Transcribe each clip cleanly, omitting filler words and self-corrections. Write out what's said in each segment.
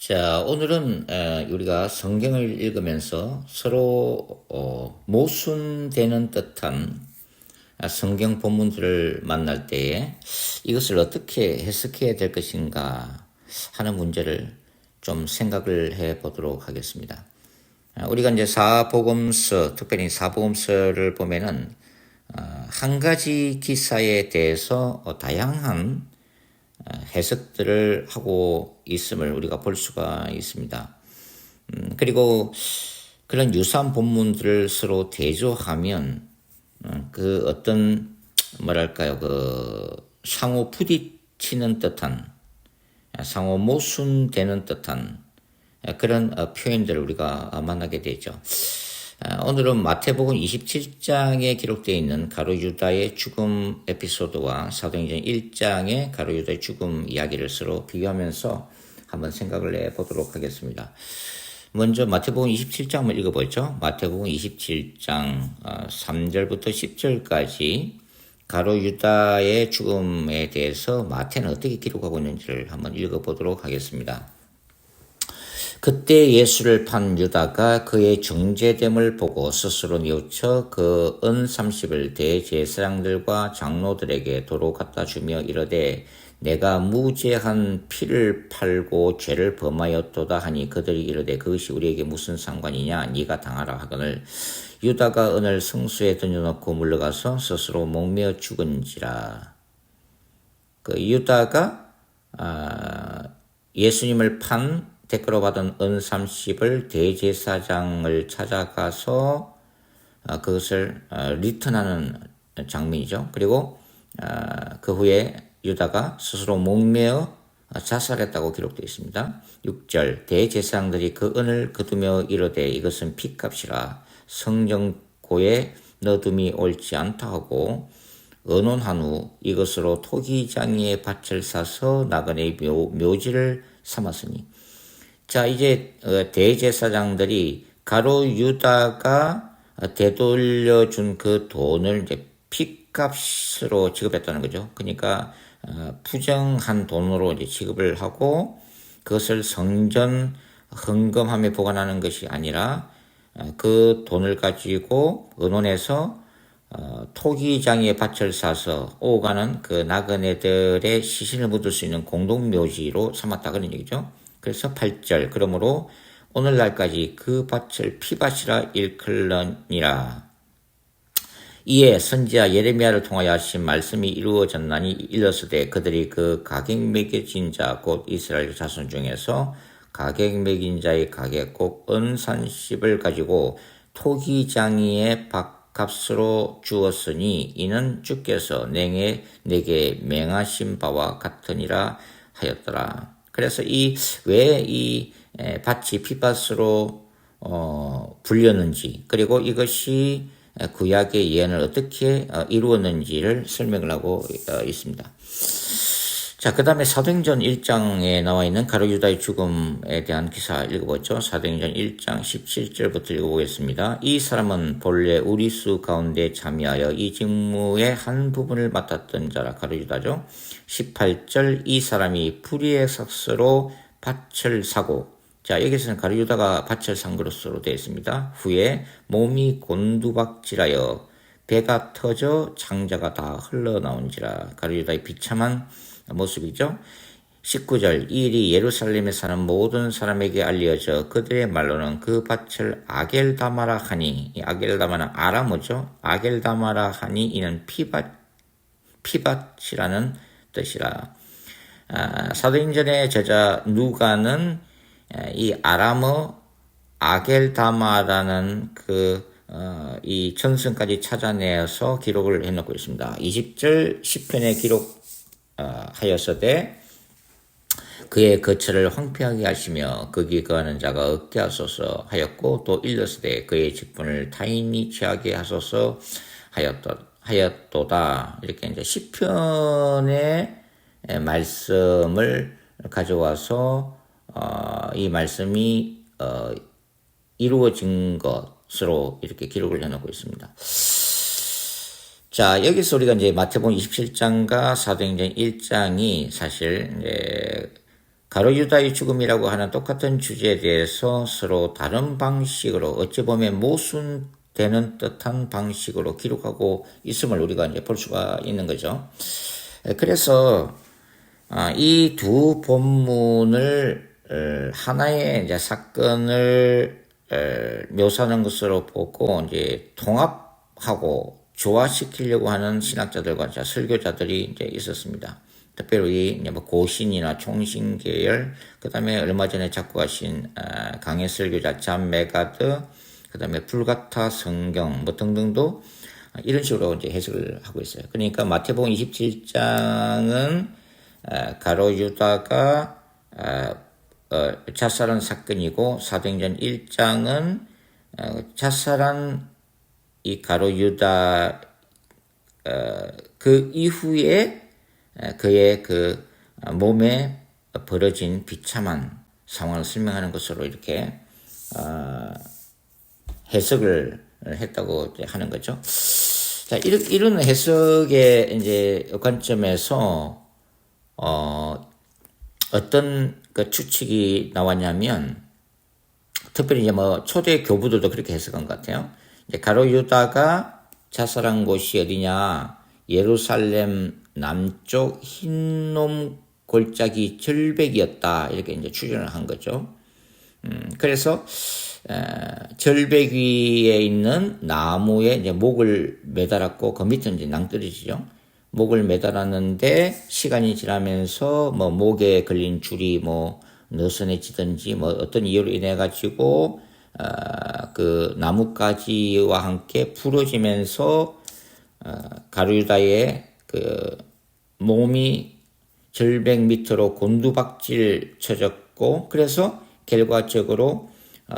자, 오늘은 우리가 성경을 읽으면서 서로 모순되는 듯한 성경 본문들을 만날 때에 이것을 어떻게 해석해야 될 것인가 하는 문제를 좀 생각을 해 보도록 하겠습니다. 우리가 이제 사복음서, 특별히 사복음서를 보면은 한 가지 기사에 대해서 다양한 해석들을 하고 있음을 우리가 볼 수가 있습니다. 그리고 그런 유사한 본문들을 서로 대조하면 그 어떤 뭐랄까요, 그 상호 부딪히는 듯한, 상호 모순되는 듯한 그런 표현들을 우리가 만나게 되죠. 오늘은 마태복음 27장에 기록되어 있는 가룟 유다의 죽음 에피소드와 사도행전 1장의 가룟 유다의 죽음 이야기를 서로 비교하면서 한번 생각을 해보도록 하겠습니다. 먼저 마태복음 27장 한번 읽어보죠. 마태복음 27장 3절부터 10절까지 가룟 유다의 죽음에 대해서 마태는 어떻게 기록하고 있는지를 한번 읽어보도록 하겠습니다. 그때 예수를 판 유다가 그의 정죄됨을 보고 스스로 뉘우쳐 그 은 30을 대제사장들과 장로들에게 도로 갖다 주며 이르되 내가 무죄한 피를 팔고 죄를 범하였도다 하니 그들이 이르되 그것이 우리에게 무슨 상관이냐 네가 당하라 하거늘 유다가 은을 성수에 던져놓고 물러가서 스스로 목매어 죽은지라. 그 유다가 예수님을 판 대가로 받은 은 30을 대제사장을 찾아가서 그것을 리턴하는 장면이죠. 그리고 그 후에 유다가 스스로 목매어 자살했다고 기록되어 있습니다. 6절 대제사장들이 그 은을 거두며 이르되 이것은 피값이라 성정고에 넣어둠이 옳지 않다 하고 언론한 후 이것으로 토기장이의 밭을 사서 나그네의 묘지를 삼았으니. 자, 이제 대제사장들이 가룟 유다가 되돌려준 그 돈을 이제 피값으로 지급했다는 거죠. 그러니까 부정한 돈으로 이제 지급을 하고 그것을 성전 헌금함에 보관하는 것이 아니라 그 돈을 가지고 언론에서 토기장이의 밭을 사서 오가는 그 나그네들의 시신을 묻을 수 있는 공동묘지로 삼았다 그런 얘기죠. 그래서 8절 그러므로 오늘날까지 그 밭을 피밭이라 일컬느니라. 이에 선지자 예레미야를 통하여 하신 말씀이 이루어졌나니 일렀으되 그들이 그 가격 매겨진 자 곧 이스라엘 자손 중에서 가격 매긴 자의 가격 곧 은 30을 가지고 토기장이의 밭값으로 주었으니 이는 주께서 내게 맹하신 바와 같으니라 하였더라. 그래서 왜 이 밭이 피밭으로 불렸는지 그리고 이것이 구약의 예언을 어떻게 이루었는지를 설명을 하고 있습니다. 자, 그 다음에 사도행전 1장에 나와 있는 가룟 유다의 죽음에 대한 기사 읽어보죠. 사도행전 1장 17절부터 읽어보겠습니다. 이 사람은 본래 우리수 가운데 참여하여 이 직무의 한 부분을 맡았던 자라. 가룟 유다죠. 18절 이 사람이 불의의 삭스로 밭을 사고, 자, 여기서는 가룟 유다가 밭을 산 것으로 되어 있습니다. 후에 몸이 곤두박질하여 배가 터져 창자가 다 흘러나온지라. 가룟 유다의 비참한 모습이죠. 19절 이 일이 예루살렘에 사는 모든 사람에게 알려져 그들의 말로는 그 밭을 아겔다마라 하니, 이 아겔다마는 아람어죠. 아겔다마라 하니 이는 피밭이라는 뜻이라. 사도행전의 저자 누가는 이 아람어 아겔다마라는 이 전승까지 찾아내서 기록을 해놓고 있습니다. 20절 10편에 기록하였으되 그의 거처를 황폐하게 하시며 거기 거하는 자가 없게 하소서 하였고 또 일렀으되 그의 직분을 타인이 취하게 하소서 하였도다. 이렇게 이제 10편의 말씀을 가져와서 이 말씀이 이루어진 것으로 이렇게 기록을 해놓고 있습니다. 자, 여기서 우리가 이제 마태복음 27장과 사도행전 1장이 사실 이제 가룟 유다의 죽음이라고 하는 똑같은 주제에 대해서 서로 다른 방식으로 어찌 보면 모순되는 듯한 방식으로 기록하고 있음을 우리가 이제 볼 수가 있는 거죠. 그래서 이 두 본문을 하나의 이제 사건을 묘사하는 것으로 보고 이제 통합하고 조화시키려고 하는 신학자들과 설교자들이 이제 있었습니다. 특별히 이제 뭐 고신이나 총신 계열, 그 다음에 얼마 전에 작곡하신 강해 설교자 잠 메가드, 그 다음에 불가타 성경 뭐 등등도 이런 식으로 이제 해석을 하고 있어요. 그러니까 마태복음 27장은 가룟 유다가 자살한 사건이고 사도행전 1장은 자살한 이 가룟 유다 그 이후에 그의 그 몸에 벌어진 비참한 상황을 설명하는 것으로 이렇게 해석을 했다고 하는 거죠. 자, 이런 해석의 이제 관점에서 어떤 그 추측이 나왔냐면, 특별히 이제 뭐 초대 교부들도 그렇게 해석한 것 같아요. 이제 가룟 유다가 자살한 곳이 어디냐? 예루살렘 남쪽 흰놈 골짜기 절벽이었다. 이렇게 이제 추정을 한 거죠. 그래서 절벽 위에 있는 나무에 이제 목을 매달았고 그 밑은 이제 낭떠러지죠. 목을 매달았는데 시간이 지나면서 뭐 목에 걸린 줄이 뭐 느슨해지든지 뭐 어떤 이유로 인해 가지고 그 나뭇가지와 함께 부러지면서 가룟 유다의 그 몸이 절벽 밑으로 곤두박질 쳐졌고, 그래서 결과적으로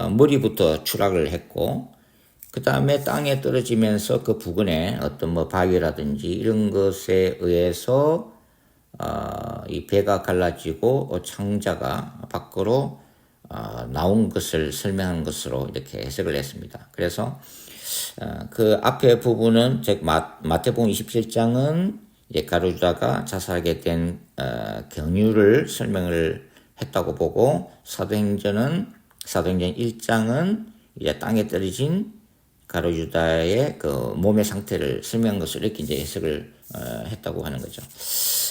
머리부터 추락을 했고, 그 다음에 땅에 떨어지면서 그 부근에 어떤 뭐 바위라든지 이런 것에 의해서 이 배가 갈라지고 창자가 밖으로 나온 것을 설명한 것으로 이렇게 해석을 했습니다. 그래서 그 앞에 부분은 즉 마태복음 27장은 이제 가룟 유다가 자살하게 된 경유를 설명을 했다고 보고, 사도행전 1장은 이제 땅에 떨어진 가룟 유다의 그 몸의 상태를 설명한 것을 이렇게 이제 해석을 했다고 하는 거죠.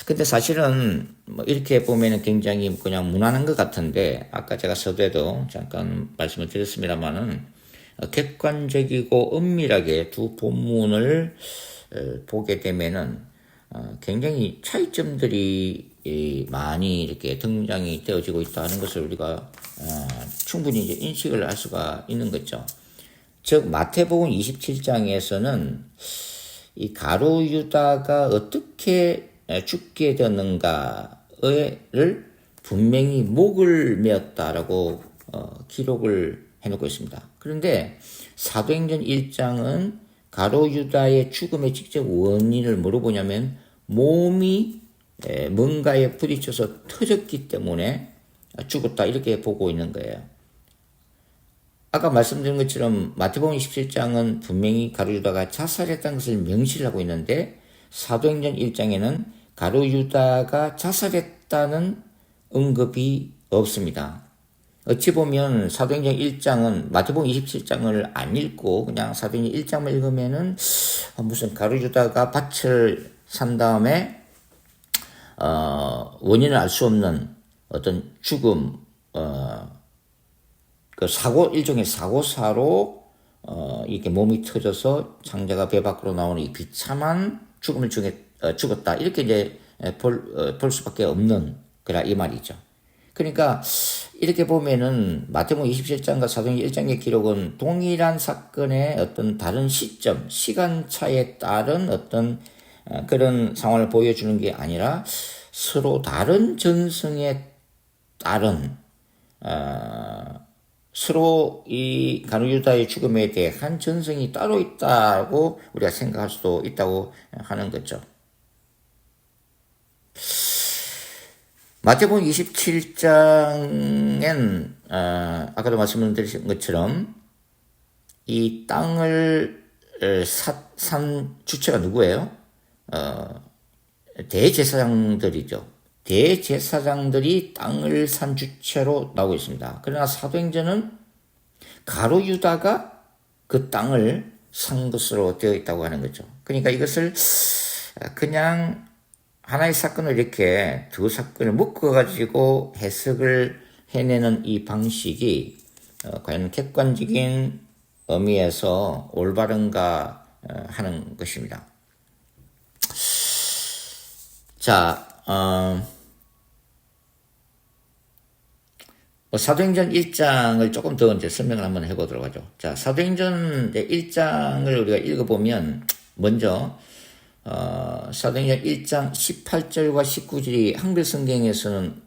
근데 사실은 뭐 이렇게 보면은 굉장히 그냥 무난한 것 같은데, 아까 제가 서두에도 잠깐 말씀을 드렸습니다만은 객관적이고 엄밀하게 두 본문을 보게 되면은 굉장히 차이점들이 많이 이렇게 등장이 되어지고 있다는 것을 우리가 충분히 이제 인식을 할 수가 있는 거죠. 즉 마태복음 27장에서는 이 가룟 유다가 어떻게 죽게 되었는가를 분명히 목을 메었다라고 기록을 해놓고 있습니다. 그런데 사도행전 1장은 가룟 유다의 죽음의 직접 원인을 뭐로 보냐면 몸이 뭔가에 부딪혀서 터졌기 때문에 죽었다 이렇게 보고 있는 거예요. 아까 말씀드린 것처럼 마태복음 27장은 분명히 가룟 유다가 자살했다는 것을 명시를 하고 있는데, 사도행전 1장에는 가룟 유다가 자살했다는 언급이 없습니다. 어찌 보면 사도행전 1장은 마태복음 27장을 안 읽고 그냥 사도행전 1장만 읽으면은 무슨 가룟 유다가 밭을 산 다음에 원인을 알 수 없는 어떤 죽음, 그 일종의 사고사로 이렇게 몸이 터져서 창자가 배 밖으로 나오는 이 비참한 죽음을 죽었다 이렇게 이제 볼 수밖에 없는 그라 이 말이죠. 그러니까 이렇게 보면은 마태복음 27장과 사도행전 1장의 기록은 동일한 사건의 어떤 다른 시점, 시간차에 따른 어떤 그런 상황을 보여주는 게 아니라 서로 다른 전승에 따른 서로 이 가룟 유다의 죽음에 대한 전승이 따로 있다고 우리가 생각할 수도 있다고 하는 거죠. 마태복음 27장엔 아까도 말씀드린 것처럼 이 땅을 산 주체가 누구예요? 대제사장들이죠. 대제사장들이 땅을 산 주체로 나오고 있습니다. 그러나 사도행전은 가룟 유다가 그 땅을 산 것으로 되어 있다고 하는 거죠. 그러니까 이것을 그냥 하나의 사건을 이렇게 두 사건을 묶어가지고 해석을 해내는 이 방식이 과연 객관적인 의미에서 올바른가 하는 것입니다. 자, 사도행전 1장을 조금 더 이제 설명을 한번 해보도록 하죠. 자, 사도행전 1장을 우리가 읽어보면, 먼저, 사도행전 1장 18절과 19절이 한글 성경에서는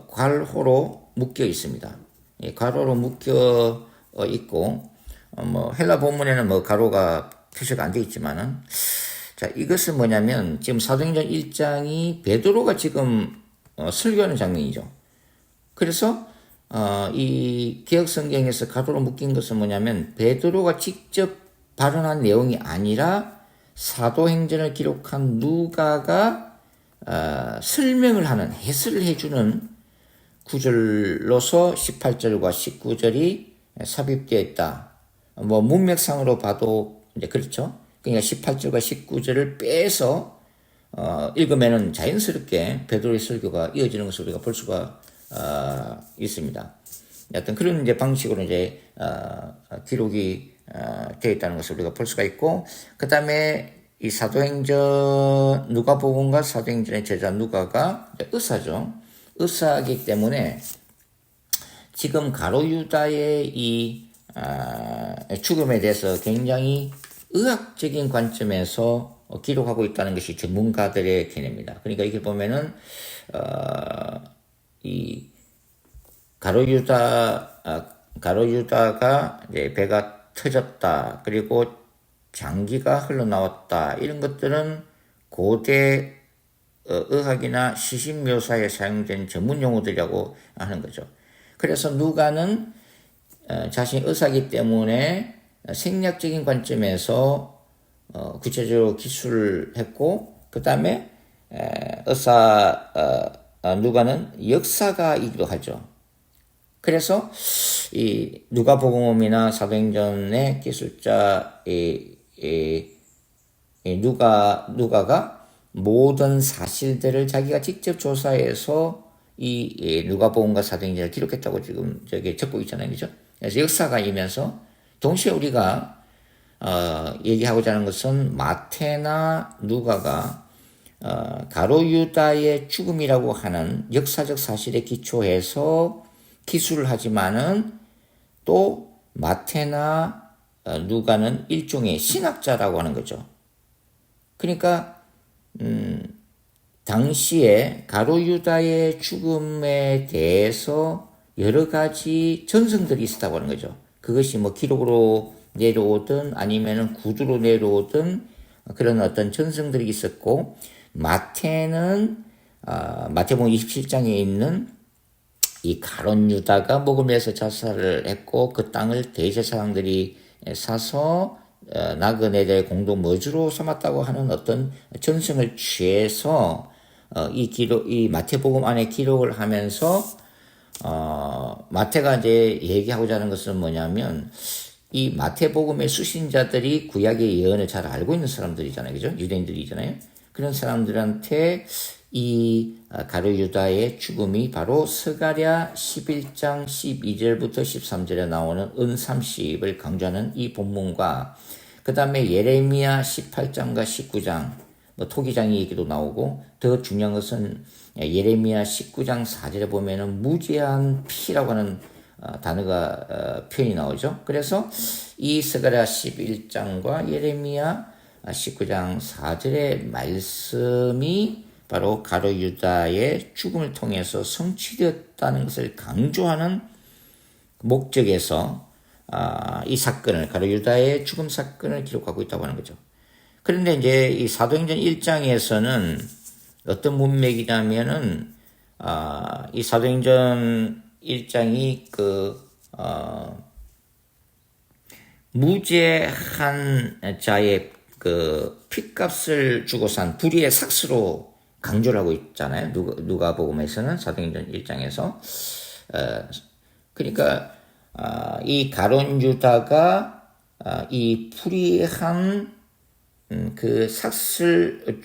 괄호로 묶여 있습니다. 예, 괄호로 묶여 있고, 헬라 본문에는 괄호가 표시가 안 되어 있지만은, 자, 이것은 뭐냐면, 지금 사도행전 1장이 베드로가 지금 설교하는 장면이죠. 그래서 이 개역 성경에서 가로로 묶인 것은 뭐냐면 베드로가 직접 발언한 내용이 아니라 사도행전을 기록한 누가가 설명을 하는 해설을 해주는 구절로서 18절과 19절이 삽입되어 있다. 문맥상으로 봐도 이제 그렇죠. 그러니까 18절과 19절을 빼서 읽으면은 자연스럽게 베드로의 설교가 이어지는 것을 우리가 볼 수가 있습니다. 어떤 그런 이제 방식으로 이제 기록이 되어 있다는 것을 우리가 볼 수가 있고, 그 다음에 이 사도행전 누가복음과 사도행전의 제자 누가가 의사죠. 의사이기 때문에 지금 가룟 유다의 이 죽음에 대해서 굉장히 의학적인 관점에서 기록하고 있다는 것이 전문가들의 견해입니다. 그러니까 이게 보면은 이 가룟 유다가 이제 배가 터졌다, 그리고 장기가 흘러나왔다, 이런 것들은 고대 의학이나 시신 묘사에 사용된 전문 용어들이라고 하는 거죠. 그래서 누가는 자신이 의사이기 때문에 생략적인 관점에서 구체적으로 기술을 했고, 그 다음에 누가는 역사가이기도 하죠. 그래서 이 누가복음이나 사도행전의 기술자 누가가 모든 사실들을 자기가 직접 조사해서 이 누가복음과 사도행전을 기록했다고 지금 저기 적고 있잖아요, 그죠? 그래서 역사가이면서 동시에 우리가 얘기하고자 하는 것은 마태나 누가가 가룟 유다의 죽음이라고 하는 역사적 사실에 기초해서 기술을 하지만은 또 마태나 누가는 일종의 신학자라고 하는 거죠. 그러니까 당시에 가룟 유다의 죽음에 대해서 여러 가지 전승들이 있었다고 하는 거죠. 그것이 기록으로 내려오든 아니면은 구두로 내려오든 그런 어떤 전승들이 있었고, 마태는 마태복음 27장에 있는 이 가룟 유다가 목음에서 자살을 했고 그 땅을 대제사장들이 사서 나그네들의 공동 머주로 삼았다고 하는 어떤 전승을 취해서 이 마태복음 안에 기록을 하면서 마태가 이제 얘기하고자 하는 것은 뭐냐면, 이 마태복음의 수신자들이 구약의 예언을 잘 알고 있는 사람들이잖아요, 그죠? 유대인들이잖아요. 그런 사람들한테 이 가룟 유다의 죽음이 바로 스가랴 11장 12절부터 13절에 나오는 은30을 강조하는 이 본문과, 그 다음에 예레미야 18장과 19장, 토기장 얘기도 나오고, 더 중요한 것은 예레미야 19장 4절에 보면은 무제한 피라고 하는 단어가 표현이 나오죠. 그래서 이 스가랴 11장과 예레미야 19장 4절의 말씀이 바로 가룟 유다의 죽음을 통해서 성취되었다는 것을 강조하는 목적에서 이 사건을, 가룟 유다의 죽음 사건을 기록하고 있다고 하는 거죠. 그런데 이제 이 사도행전 1장에서는 어떤 문맥이냐면은 이 사도행전 1장이 무죄한 자의 핏값을 주고 산 불의의 삭스로 강조를 하고 있잖아요. 누가복음에서는 사도행전 1장에서. 그러니까 이 가룟 유다가 이 불의한 그 삭을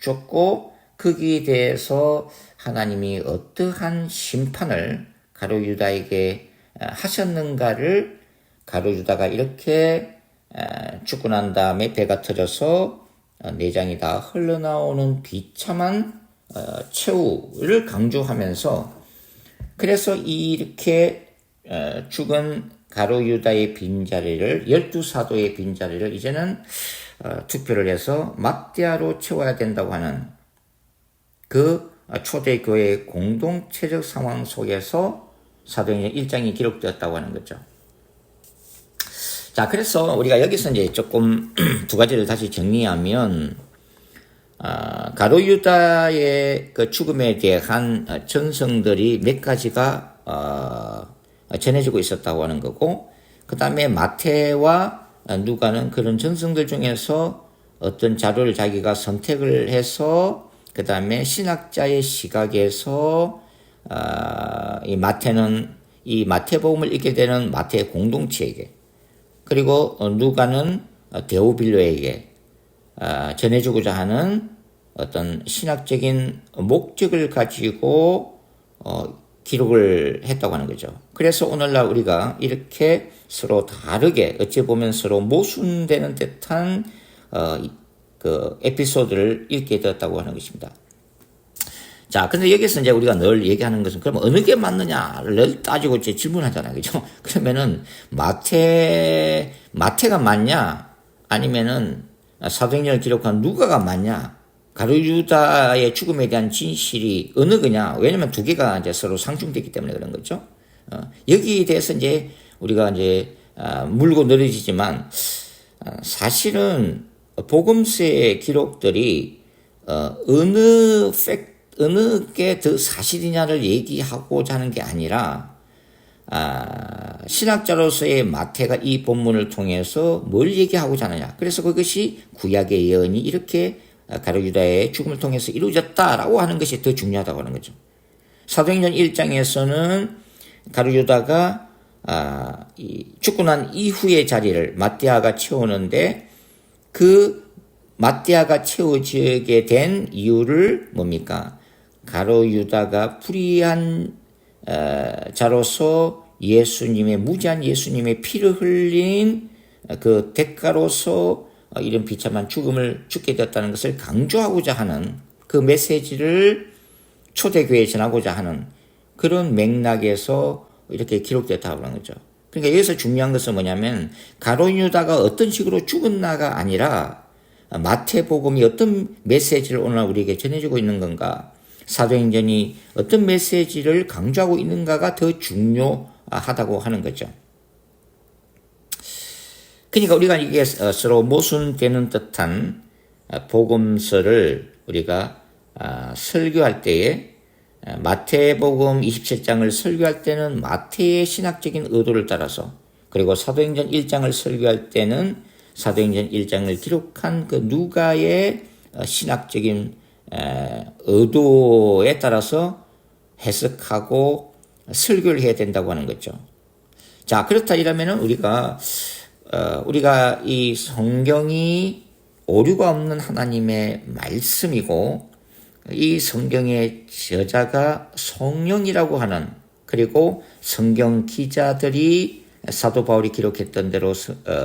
줬고 거기에 대해서 하나님이 어떠한 심판을 가룟 유다에게 하셨는가를 가룟 유다가 이렇게 죽고 난 다음에 배가 터져서 내장이 다 흘러나오는 비참한 최후를 강조하면서 그래서 이렇게 죽은 가룟 유다의 빈자리를 12사도의 빈자리를 이제는 투표를 해서 마띠아로 채워야 된다고 하는 그 초대교회의 공동체적 상황 속에서 사도행전 1장이 기록되었다고 하는 거죠. 자, 그래서 우리가 여기서 이제 조금 두 가지를 다시 정리하면 가룟 유다의 그 죽음에 대한 전성들이 몇 가지가 전해지고 있었다고 하는 거고, 그 다음에 마태와 누가는 그런 전성들 중에서 어떤 자료를 자기가 선택을 해서 그 다음에 신학자의 시각에서 이 마태는 이 마태복음을 읽게 되는 마태의 공동체에게, 그리고 누가는 데오빌로에게 전해주고자 하는 어떤 신학적인 목적을 가지고 기록을 했다고 하는 거죠. 그래서 오늘날 우리가 이렇게 서로 다르게 어찌 보면 서로 모순되는 듯한 그 에피소드를 읽게 되었다고 하는 것입니다. 자, 근데 여기서 이제 우리가 늘 얘기하는 것은 그럼 어느 게 맞느냐를 늘 따지고 이제 질문하잖아요. 그죠? 그러면은 마태가 맞냐? 아니면은 사도행전을 기록한 누가가 맞냐? 가룟 유다의 죽음에 대한 진실이 어느 거냐? 왜냐면 두 개가 이제 서로 상충되기 때문에 그런 거죠. 여기에 대해서 이제 우리가 이제 물고 늘어지지만 사실은 복음서의 기록들이 어느 게 더 사실이냐를 얘기하고자 하는 게 아니라 신학자로서의 마태가 이 본문을 통해서 뭘 얘기하고자 하느냐. 그래서 그것이 구약의 예언이 이렇게 가룟 유다의 죽음을 통해서 이루어졌다라고 하는 것이 더 중요하다고 하는 거죠. 사도행전 1장에서는 가룟 유다가 죽고 난 이후의 자리를 마띠아가 채우는데 그 마띠아가 채워지게 된 이유를 뭡니까? 가룟 유다가 불의한 자로서 무지한 예수님의 피를 흘린 그 대가로서 이런 비참한 죽음을 죽게 되었다는 것을 강조하고자 하는 그 메시지를 초대교회에 전하고자 하는 그런 맥락에서 이렇게 기록되었다고 하는 거죠. 그러니까 여기서 중요한 것은 뭐냐면 가룟 유다가 어떤 식으로 죽었나가 아니라 마태복음이 어떤 메시지를 오늘 우리에게 전해주고 있는 건가, 사도행전이 어떤 메시지를 강조하고 있는가가 더 중요하다고 하는 거죠. 그러니까 우리가 이게 서로 모순되는 듯한 복음서를 우리가 설교할 때에 마태복음 27장을 설교할 때는 마태의 신학적인 의도를 따라서, 그리고 사도행전 1장을 설교할 때는 사도행전 1장을 기록한 그 누가의 신학적인 의도에 따라서 해석하고 설교를 해야 된다고 하는 거죠. 자, 그렇다 이러면은 우리가 이 성경이 오류가 없는 하나님의 말씀이고 이 성경의 저자가 성령이라고 하는, 그리고 성경 기자들이 사도 바울이 기록했던 대로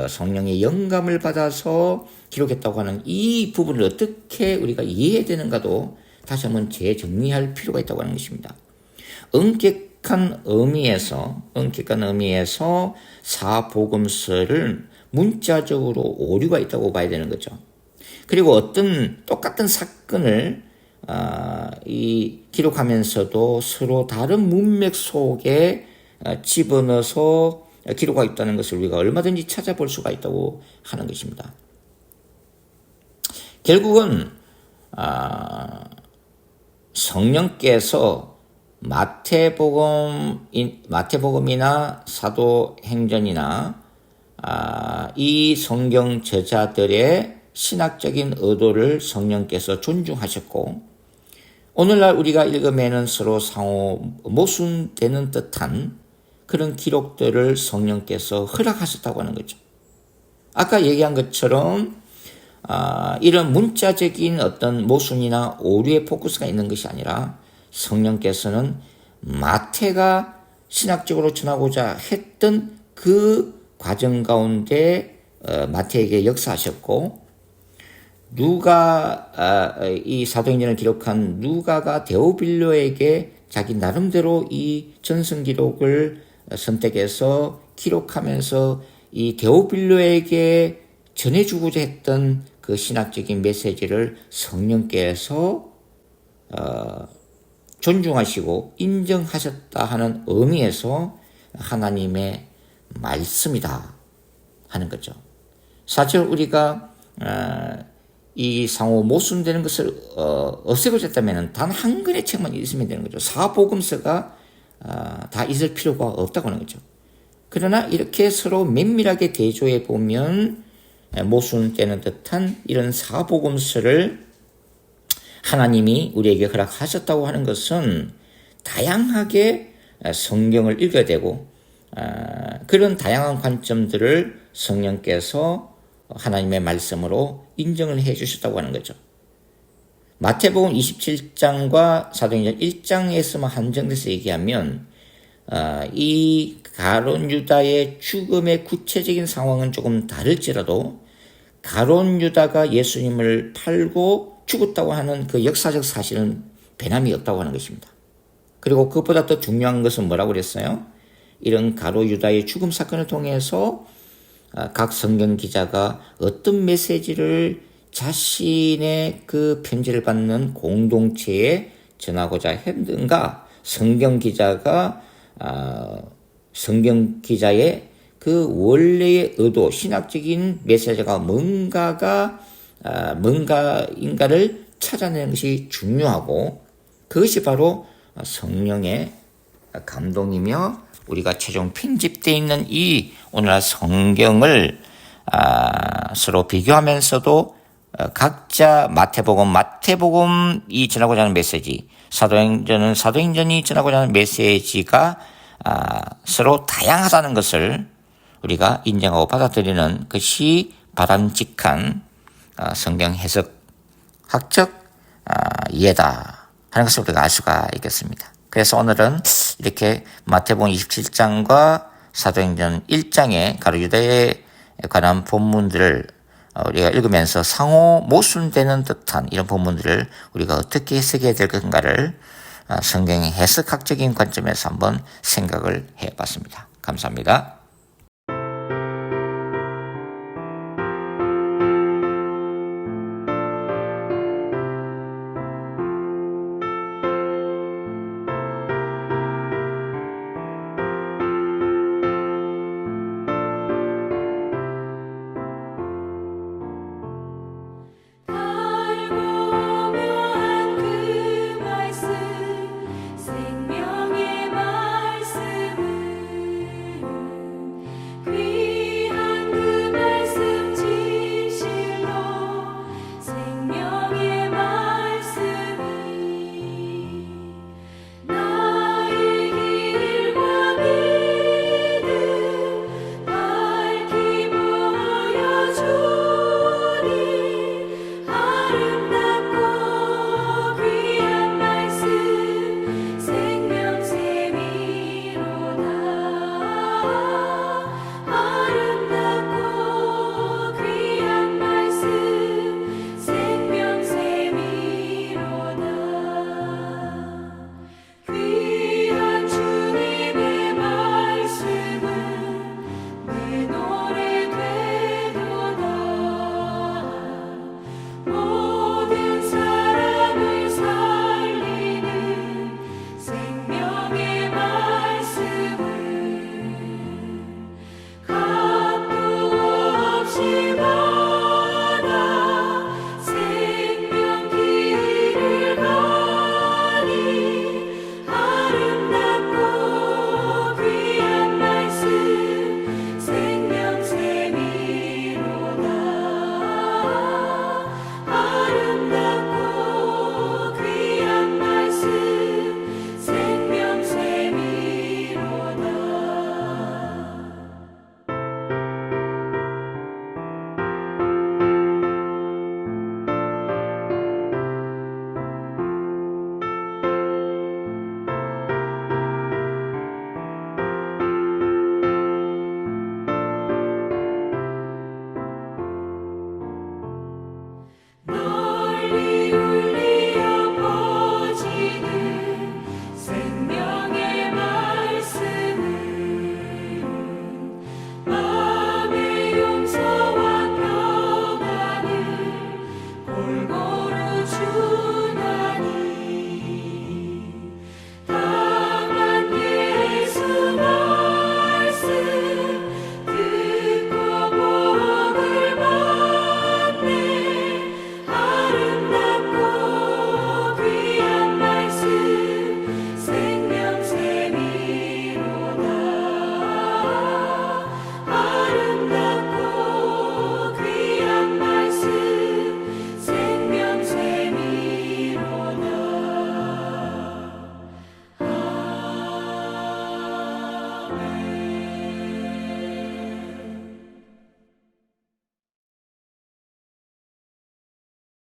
성령의 영감을 받아서 기록했다고 하는 이 부분을 어떻게 우리가 이해해야 되는가도 다시 한번 재정리할 필요가 있다고 하는 것입니다. 엄격한 의미에서 사복음서를 문자적으로 오류가 있다고 봐야 되는 거죠. 그리고 어떤 똑같은 사건을 기록하면서도 서로 다른 문맥 속에 집어넣어서 기록하고 있다는 것을 우리가 얼마든지 찾아볼 수가 있다고 하는 것입니다. 결국은 성령께서 마태복음이나 사도행전이나 이 성경 저자들의 신학적인 의도를 성령께서 존중하셨고, 오늘날 우리가 읽으면은 서로 상호 모순되는 듯한 그런 기록들을 성령께서 허락하셨다고 하는 거죠. 아까 얘기한 것처럼 이런 문자적인 어떤 모순이나 오류의 포커스가 있는 것이 아니라 성령께서는 마태가 신학적으로 전하고자 했던 그 과정 가운데 마태에게 역사하셨고, 누가 이 사도행전을 기록한 누가가 데오빌로에게 자기 나름대로 이 전승 기록을 선택해서 기록하면서 이 데오빌로에게 전해주고자 했던 그 신학적인 메시지를 성령께서 존중하시고 인정하셨다 하는 의미에서 하나님의 말씀이다 하는 거죠. 사실 우리가 이 상호 모순되는 것을 없애고자 했다면 단 한 권의 책만 있으면 되는 거죠. 사복음서가 다 있을 필요가 없다고 하는 거죠. 그러나 이렇게 서로 면밀하게 대조해 보면 모순되는 듯한 이런 사복음서를 하나님이 우리에게 허락하셨다고 하는 것은 다양하게 성경을 읽어야 되고, 그런 다양한 관점들을 성령께서 하나님의 말씀으로 인정을 해 주셨다고 하는 거죠. 마태복음 27장과 사도행전 1장에서만 한정돼서 얘기하면 이 가룟 유다의 죽음의 구체적인 상황은 조금 다를지라도 가룟 유다가 예수님을 팔고 죽었다고 하는 그 역사적 사실은 변함이 없다고 하는 것입니다. 그리고 그것보다 더 중요한 것은 뭐라고 그랬어요? 이런 가룟 유다의 죽음 사건을 통해서 각 성경 기자가 어떤 메시지를 자신의 그 편지를 받는 공동체에 전하고자 했는가, 성경 기자의 그 원래의 의도, 신학적인 메시지가 뭔가인가를 찾아내는 것이 중요하고, 그것이 바로 성령의 감동이며 우리가 최종 편집되어 있는 이 오늘날 성경을 서로 비교하면서도 각자 마태복음이 전하고자 하는 메시지, 사도행전이 전하고자 하는 메시지가 서로 다양하다는 것을 우리가 인정하고 받아들이는 것이 바람직한 성경 해석학적 이해다 하는 것을 우리가 알 수가 있겠습니다. 그래서 오늘은 이렇게 마태복음 27장과 사도행전 1장의 가룟 유다에 관한 본문들을 우리가 읽으면서 상호 모순되는 듯한 이런 본문들을 우리가 어떻게 해석해야 될 건가를 성경 해석학적인 관점에서 한번 생각을 해봤습니다. 감사합니다.